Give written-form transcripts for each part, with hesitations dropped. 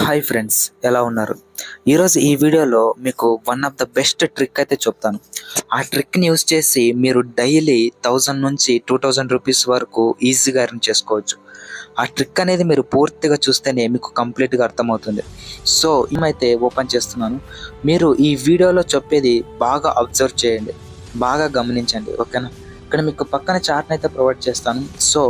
Hi friends, ఎలా ఉన్నారు? ఈరోజు ఈ వీడియోలో మీకు one of the best trick అయితే చెప్తాను. ఆ ట్రిక్ని యూస్ చేసి మీరు డైలీ 1000 నుంచి 2000 రూపీస్ వరకు ఈజీగా ఎర్న్ చేసుకోవచ్చు. ఆ ట్రిక్ అనేది మీరు పూర్తిగా చూస్తేనే మీకు కంప్లీట్గా అర్థమవుతుంది. సో ఏమైతే ఓపెన్ చేస్తున్నాను, మీరు ఈ వీడియోలో చెప్పేది బాగా అబ్జర్వ్ చేయండి, బాగా గమనించండి, ఓకేనా? ఇక్కడ మీకు పక్కన చార్ట్ని అయితే ప్రొవైడ్ చేస్తాను. సో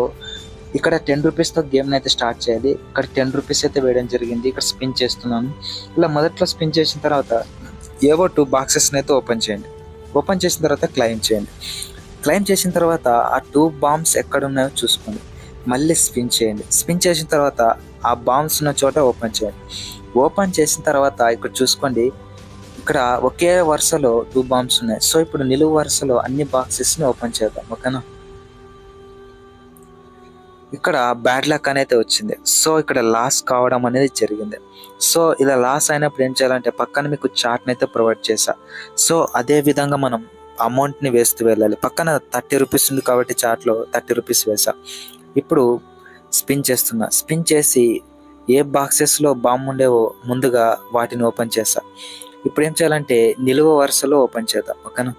ఇక్కడ 10 రూపీస్తో గేమ్ని అయితే స్టార్ట్ చేయాలి. ఇక్కడ 10 రూపీస్ అయితే వేయడం జరిగింది. ఇక్కడ స్పిన్ చేస్తున్నాను. ఇలా మొదట్లో స్పిన్ చేసిన తర్వాత ఏవో 2 బాక్సెస్ని అయితే ఓపెన్ చేయండి. ఓపెన్ చేసిన తర్వాత క్లైమ్ చేయండి. క్లైమ్ చేసిన తర్వాత ఆ 2 బాంబ్స్ ఎక్కడ ఉన్నాయో చూసుకోండి. మళ్ళీ స్పిన్ చేయండి. స్పిన్ చేసిన తర్వాత ఆ బాంబ్స్ ఉన్న చోట ఓపెన్ చేయండి. ఓపెన్ చేసిన తర్వాత ఇక్కడ చూసుకోండి, ఇక్కడ ఒకే వరుసలో 2 బాంబ్స్ ఉన్నాయి. సో ఇప్పుడు నిలువు వరుసలో అన్ని బాక్సెస్ని ఓపెన్ చేద్దాం, ఓకేనా? ఇక్కడ బ్యాడ్ లక్ అనేది వచ్చింది. సో ఇక్కడ లాస్ కావడం అనేది జరిగింది. సో ఇలా లాస్ అయినప్పుడు ఏం చేయాలంటే పక్కన మీకు చార్ట్ని అయితే ప్రొవైడ్ చేశా. సో అదే విధంగా మనం అమౌంట్ని వేస్తూ వెళ్ళాలి. పక్కన 30 రూపీస్ ఉంది కాబట్టి చార్ట్లో 30 రూపీస్ వేసా. ఇప్పుడు స్పిన్ చేస్తున్నా. స్పిన్ చేసి ఏ బాక్సెస్లో బాంబు ఉండేవో ముందుగా వాటిని ఓపెన్ చేసా. ఇప్పుడు ఏం చేయాలంటే నిలువ వరుసలో ఓపెన్ చేద్దాం, ఓకేనా?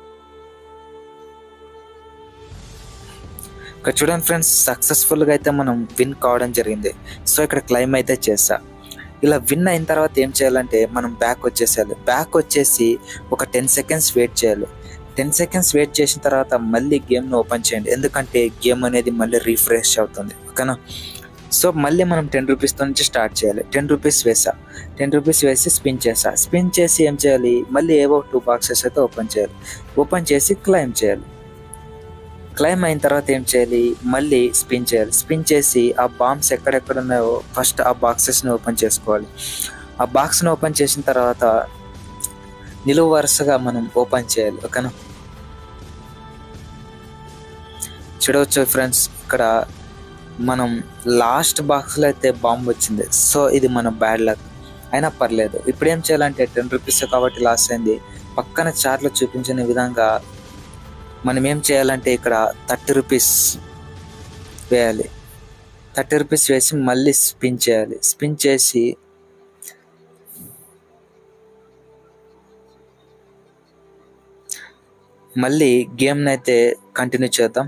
ఇక్కడ చూడండి ఫ్రెండ్స్, సక్సెస్ఫుల్గా అయితే మనం విన్ కావడం జరిగింది. సో ఇక్కడ క్లైమ్ అయితే చేసా. ఇలా విన్ అయిన తర్వాత ఏం చేయాలంటే మనం బ్యాక్ వచ్చేసేయాలి. బ్యాక్ వచ్చేసి ఒక 10 సెకండ్స్ వెయిట్ చేయాలి. 10 సెకండ్స్ వెయిట్ చేసిన తర్వాత మళ్ళీ గేమ్ను ఓపెన్ చేయండి, ఎందుకంటే గేమ్ అనేది మళ్ళీ రీఫ్రెష్ అవుతుంది, ఓకేనా? సో మళ్ళీ మనం 10 రూపీస్తో నుంచి స్టార్ట్ చేయాలి. 10 రూపీస్ వేసా. 10 రూపీస్ వేసి స్పిన్ చేసా. స్పిన్ చేసి ఏం చేయాలి, మళ్ళీ ఏవో 2 బాక్సెస్ అయితే ఓపెన్ చేయాలి. ఓపెన్ చేసి క్లైమ్ చేయాలి. క్లైమ్ అయిన తర్వాత ఏం చేయాలి, మళ్ళీ స్పిన్ చేయాలి. స్పిన్ చేసి ఆ బాంబ్స్ ఎక్కడెక్కడ ఉన్నాయో ఫస్ట్ ఆ బాక్సెస్ని ఓపెన్ చేసుకోవాలి. ఆ బాక్స్ని ఓపెన్ చేసిన తర్వాత నిలువు వరుసగా మనం ఓపెన్ చేయాలి, ఓకేనా? చూడవచ్చు ఫ్రెండ్స్, ఇక్కడ మనం లాస్ట్ బాక్స్లో అయితే బాంబు వచ్చింది. సో ఇది మన బ్యాడ్ లక్ అయినా పర్లేదు. ఇప్పుడు ఏం చేయాలంటే 10 రూపీస్ కాబట్టి లాస్ అయింది. పక్కన చార్ట్లో చూపించిన విధంగా మనం ఏం చేయాలంటే ఇక్కడ 30 రూపీస్ వేయాలి. 30 రూపీస్ వేసి మళ్ళీ స్పిన్ చేయాలి. స్పిన్ చేసి మళ్ళీ గేమ్ని అయితే కంటిన్యూ చేద్దాం.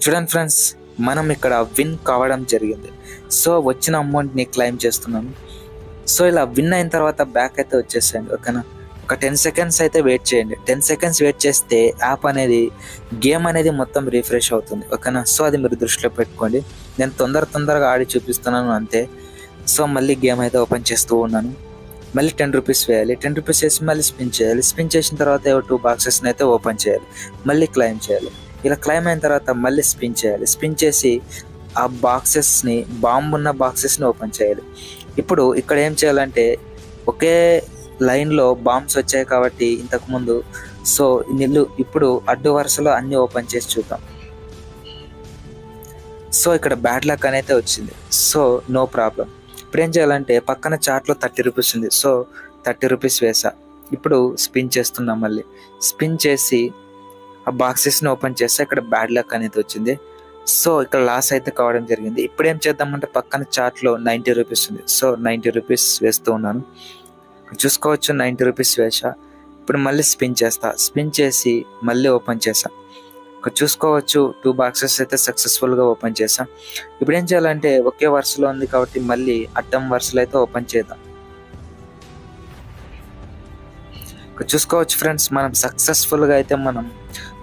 చూడండి ఫ్రెండ్స్, మనం ఇక్కడ విన్ కావడం జరిగింది. సో వచ్చిన అమౌంట్ని క్లైమ్ చేస్తున్నాను. సో ఇలా విన్ అయిన తర్వాత బ్యాక్ అయితే వచ్చేసేయండి, ఓకేనా? ఒక 10 సెకండ్స్ అయితే వెయిట్ చేయండి. 10 సెకండ్స్ వెయిట్ చేస్తే యాప్ అనేది గేమ్ అనేది మొత్తం రీఫ్రెష్ అవుతుంది, ఓకేనా? సో అది మీరు దృష్టిలో పెట్టుకోండి. నేను తొందరగా ఆడి చూపిస్తున్నాను అంతే. సో మళ్ళీ గేమ్ అయితే ఓపెన్ చేస్తూ ఉన్నాను. మళ్ళీ 10 రూపీస్ వేయాలి. 10 రూపీస్ వేసి మళ్ళీ స్పిన్ చేయాలి. స్పిన్ చేసిన తర్వాత 2 బాక్సెస్ని అయితే ఓపెన్ చేయాలి. మళ్ళీ క్లైమ్ చేయాలి. ఇలా క్లైమ్ అయిన తర్వాత మళ్ళీ స్పిన్ చేయాలి. స్పిన్ చేసి ఆ బాక్సెస్ని బాంబు ఉన్న బాక్సెస్ని ఓపెన్ చేయాలి. ఇప్పుడు ఇక్కడ ఏం చేయాలంటే ఒకే లైన్లో బాంబ్స్ వచ్చాయి కాబట్టి ఇంతకుముందు, సో ఇప్పుడు అడ్డు వరుసలో అన్ని ఓపెన్ చేసి చూద్దాం. సో ఇక్కడ బ్యాడ్ లక్ అనేది వచ్చింది. So no problem. ఇప్పుడు ఏం చేయాలంటే పక్కన చార్ట్లో 30 రూపీస్ ఉంది. సో 30 రూపీస్ వేసా. ఇప్పుడు స్పిన్ చేస్తున్నాం. మళ్ళీ స్పిన్ చేసి ఆ బాక్సెస్ని ఓపెన్ చేస్తే ఇక్కడ బ్యాడ్ లక్ అనేది వచ్చింది. సో ఇక్కడ లాస్ అయితే కావడం జరిగింది. ఇప్పుడు ఏం చేద్దామంటే పక్కన చార్ట్లో 90 రూపీస్ ఉంది. సో 90 రూపీస్ వేస్తూ ఉన్నాను. చూసుకోవచ్చు, 90 రూపీస్ వేసా. ఇప్పుడు మళ్ళీ స్పిన్ చేస్తా. స్పిన్ చేసి మళ్ళీ ఓపెన్ చేసా. ఇక్కడ చూసుకోవచ్చు 2 బాక్సెస్ అయితే సక్సెస్ఫుల్గా ఓపెన్ చేసా. ఇప్పుడు ఏం చేయాలంటే ఒకే వరుసలో ఉంది కాబట్టి మళ్ళీ అడ్డం వరుసలో అయితే ఓపెన్ చేద్దాం. ఇక్కడ చూసుకోవచ్చు ఫ్రెండ్స్, మనం సక్సెస్ఫుల్గా అయితే మనం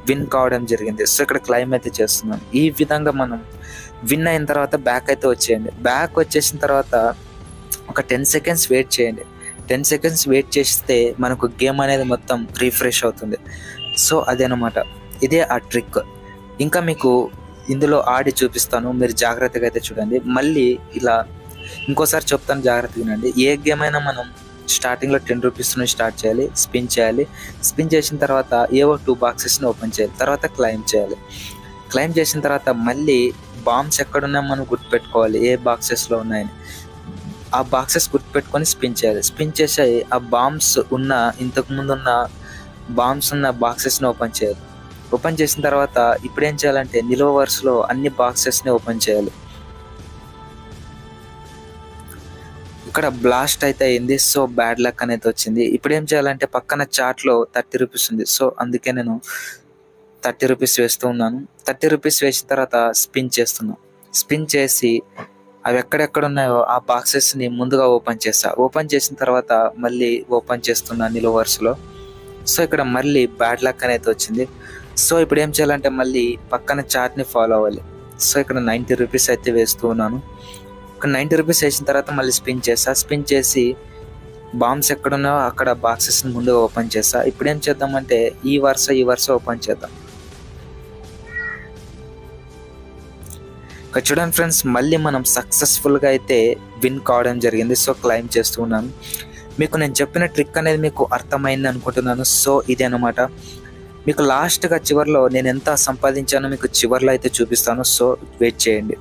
విన్ కావడం జరిగింది. సో ఇక్కడ క్లైమ్ అయితే చేస్తున్నాం. ఈ విధంగా మనం విన్ అయిన తర్వాత బ్యాక్ అయితే వచ్చేయండి. బ్యాక్ వచ్చేసిన తర్వాత ఒక 10 సెకండ్స్ వెయిట్ చేయండి. 10 సెకండ్స్ వెయిట్ చేస్తే మనకు గేమ్ అనేది మొత్తం రీఫ్రెష్ అవుతుంది. సో అదేనమాట, ఇదే ఆ ట్రిక్. ఇంకా మీకు ఇందులో ఆడి చూపిస్తాను, మీరు జాగ్రత్తగా అయితే చూడండి. మళ్ళీ ఇలా ఇంకోసారి చెప్తాను, జాగ్రత్తగా వినండి. ఏ గేమ్ అయినా మనం స్టార్టింగ్లో 10 రూపీస్ నుంచి స్టార్ట్ చేయాలి. స్పిన్ చేయాలి. స్పిన్ చేసిన తర్వాత ఏవో 2 బాక్సెస్ని ఓపెన్ చేయాలి. తర్వాత క్లైమ్ చేయాలి. క్లైమ్ చేసిన తర్వాత మళ్ళీ బాంబ్స్ ఎక్కడున్నా మనం గుర్తుపెట్టుకోవాలి, ఏ బాక్సెస్లో ఉన్నాయని. ఆ బాక్సెస్ గుర్తుపెట్టుకొని స్పిన్ చేయాలి. స్పిన్ చేసి ఆ బాంబ్స్ ఉన్న ఇంతకుముందు ఉన్న బాంబ్స్ ఉన్న బాక్సెస్ని ఓపెన్ చేయాలి. ఓపెన్ చేసిన తర్వాత ఇప్పుడు ఏం చేయాలంటే నిలువ వరుసలో అన్ని బాక్సెస్ని ఓపెన్ చేయాలి. ఇక్కడ బ్లాస్ట్ అయితే అయింది. సో బ్యాడ్ లక్ అనేది వచ్చింది. ఇప్పుడు ఏం చేయాలంటే పక్కన చాట్లో 30 రూపీస్ ఉంది. సో అందుకే నేను 30 రూపీస్ వేస్తూ ఉన్నాను. 30 రూపీస్ వేసిన తర్వాత స్పిన్ చేస్తున్నాను. స్పిన్ చేసి అవి ఎక్కడెక్కడ ఉన్నాయో ఆ బాక్సెస్ని ముందుగా ఓపెన్ చేస్తా. ఓపెన్ చేసిన తర్వాత మళ్ళీ ఓపెన్ చేస్తున్నాను నిలువ వరుసలో. సో ఇక్కడ మళ్ళీ బ్యాడ్ లక్ అనేది వచ్చింది. సో ఇప్పుడు ఏం చేయాలంటే మళ్ళీ పక్కన చార్ట్ని ఫాలో అవ్వాలి. సో ఇక్కడ 90 రూపీస్ అయితే వేస్తూ ఉన్నాను. ఇక్కడ 90 రూపీస్ వేసిన తర్వాత మళ్ళీ స్పిన్ చేస్తా. స్పిన్ చేసి బాంబ్స్ ఎక్కడున్నాయో అక్కడ బాక్సెస్ని ముందుగా ఓపెన్ చేస్తా. ఇప్పుడు ఏం చేద్దామంటే ఈ వరుస ఓపెన్ చేద్దాం. ఇక్కడ చూడండి ఫ్రెండ్స్, మళ్ళీ మనం సక్సెస్ఫుల్గా అయితే విన్ కావడం జరిగింది. సో క్లైమ్ చేస్తూ ఉన్నాను. మీకు నేను చెప్పిన ట్రిక్ అనేది మీకు అర్థమైంది అనుకుంటున్నాను. సో ఇదే అనమాట. మీకు లాస్ట్గా చివరిలో నేను ఎంత సంపాదించానో మీకు చివరిలో అయితే చూపిస్తాను. సో వెయిట్ చేయండి.